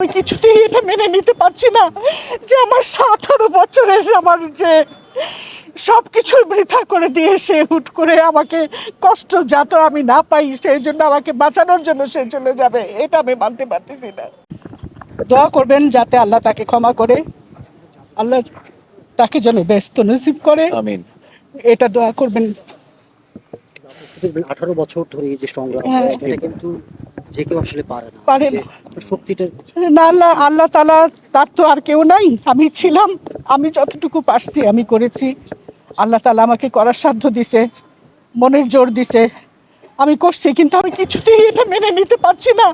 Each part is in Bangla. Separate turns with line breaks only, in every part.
আমি কিছুতেই এটা মেনে নিতে পারছি না যে আমার 18 বছরের আমার যে সবকিছু বৃথা করে দিয়ে সে হুট করে আমাকে কষ্ট যাতে আমি না পাই সেই জন্য আমাকে বাঁচানোর জন্য সে চলে যাবে, এটা আমি মানতে পারতেছি না। দোয়া করবেন যাতে আল্লাহ তাকে ক্ষমা করে, আল্লাহ তাকে যেন ব্যস্ত নসিব করে,
আমিন।
এটা দোয়া করবেন।
18 বছর ধরে এই যে সংগ্রাম, এটা কিন্তু যে কেউ আসলে পারে না।
পারে না।
আপনার শক্তিটা
না, আল্লাহ আল্লাহ তাআলা, তার তো আর কেউ নাই, আমি ছিলাম, আমি যতটুকু পারছি আমি করেছি। আল্লাহ তাআলা আমাকে করার সাধ্য দিছে, মনের জোর দিছে, আমি করছি। কিন্তু আমি কিছুতেই এটা মেনে নিতে পারছি না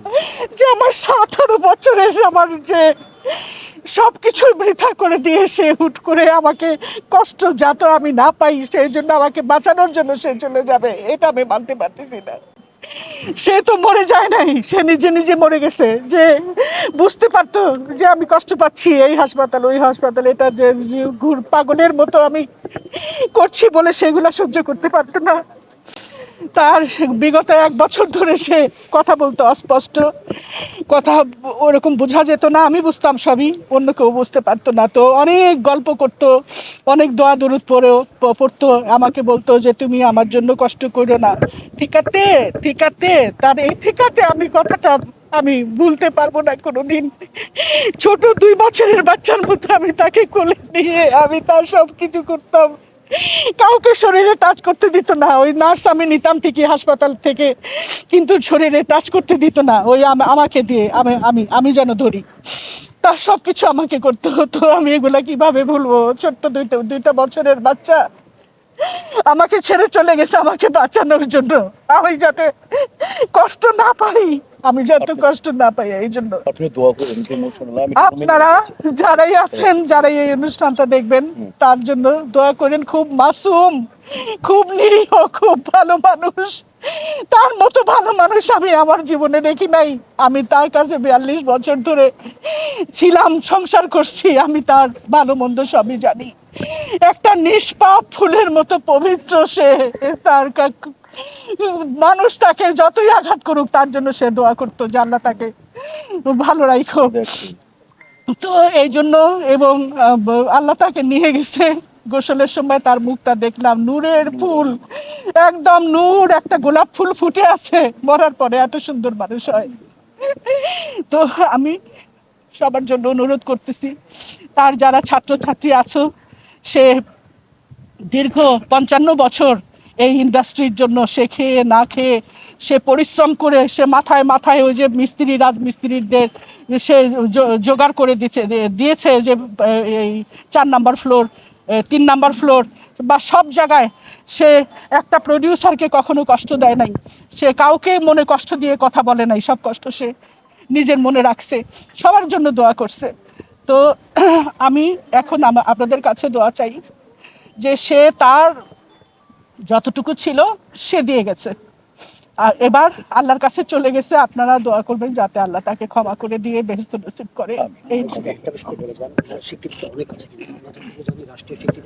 যে আমার 18 বছরের আমার যে সবকিছু বৃথা করে দিয়ে সে হুট করে আমাকে কষ্ট যাতে আমি না পাই সেই জন্য আমাকে বাঁচানোর জন্য সে চলে যাবে, এটা আমি মানতে পারতেছি না। সে তো মরে যায় নাই, সে নিজে নিজে মরে গেছে। যে বুঝতে পারতো যে আমি কষ্ট পাচ্ছি, এই হাসপাতাল ওই হাসপাতাল, এটা যে ঘুর পাগলের মতো আমি করছি বলে সেগুলা সহ্য করতে পারতো না। তার বিগত 1 বছর ধরে সে কথা বলতো অস্পষ্ট কথা, ওরকম বোঝা যেত না, আমি বুঝতাম সবই, অন্য কেউ বুঝতে পারতো না। তো অনেক গল্প করতো, অনেক দোয়া দরুদ পড়তো, আমাকে বলতো যে তুমি আমার জন্য কষ্ট করো না, ঠিক আছে ঠিক আছে। তার এই ঠিক আছে আমি কথাটা আমি ভুলতে পারবো না কোনোদিন। ছোট 2 বছরের বাচ্চার মতো আমি তাকে কোলে নিয়ে আমি তার সব কিছু করতাম, কাউকে শরীরে টাচ করতে দিত না। ওই নার্স আমি নিতাম ঠিকই হাসপাতাল থেকে, কিন্তু শরীরে টাচ করতে দিত না, ওই আমাকে দিয়ে আমি আমি আমি যেন ধরি, তার সব কিছু আমাকে করতে হতো। আমি এগুলা কিভাবে ভুলবো? ছোট্ট দুইটা বছরের বাচ্চা আমাকে ছেড়ে চলে গেছে আমাকে বাঁচানোর জন্য, আমি যাতে কষ্ট না পাই, আমি যাতে কষ্ট না পাই, এই জন্য
আপনি দোয়া করুন যে ইমোশনাল আমি
আপনারা যারাই আছেন, যারাই এই অনুষ্ঠানটা দেখবেন, তার জন্য দোয়া করেন। খুব মাসুম, খুব নিরীহ, খুব ভালো মানুষ, তার মতো ভালো মানুষ আমি আমার জীবনে দেখি নাই। আমি তার কাছে 42 বছর ধরে ছিলাম, সংসার করছি, আমি তার ভালো মন্দ সবই জানি। একটা নিষ্পাপ ফুলের মতো পবিত্র সে, তার মানুষ তাকে যতই আঘাত করুক তার জন্য সে দোয়া করতো যে আল্লাহ তাকে ভালো রাখো। তো এই জন্য, এবং আল্লাহ তাকে নিয়ে গেছে, গোসলের সময় তার মুখটা দেখলাম নূরের ফুল, একদম নূর, একটা গোলাপ ফুল ফুটে আছে, মরার পরে এত সুন্দর মানুষ হয়। তো আমি সবার জন্য অনুরোধ করতেছি, তার যারা ছাত্রছাত্রী আছো, সে দীর্ঘ 55 বছর এই ইন্ডাস্ট্রির জন্য সে খেয়ে না খেয়ে সে পরিশ্রম করে, সে মাথায় মাথায় ওই যে মিস্ত্রি রাজমিস্ত্রিদের সে জোগাড় করে দিয়েছে যে এই 4 নাম্বার ফ্লোর, 3 নাম্বার ফ্লোর বা সব জায়গায় সে একটা প্রডিউসারকে কখনো কষ্ট দেয় নাই, সে কাউকে মনে কষ্ট দিয়ে কথা বলে নাই, সব কষ্ট সে নিজের মনে রাখছে, সবার জন্য দোয়া করছে। তো আমি এখন আপনাদের কাছে দোয়া চাই যে সে তার যতটুকু ছিল সে দিয়ে গেছে, আর এবার আল্লাহর কাছে চলে গেছে। আপনারা দোয়া করবেন যাতে আল্লাহ তাকে ক্ষমা করে দিয়ে বেহেশত নসিব করে। এই
একটা বিষয় বলে যান, স্বীকৃতি অনেক আছে কিন্তু আমাদের রাষ্ট্রীয় স্বীকৃতি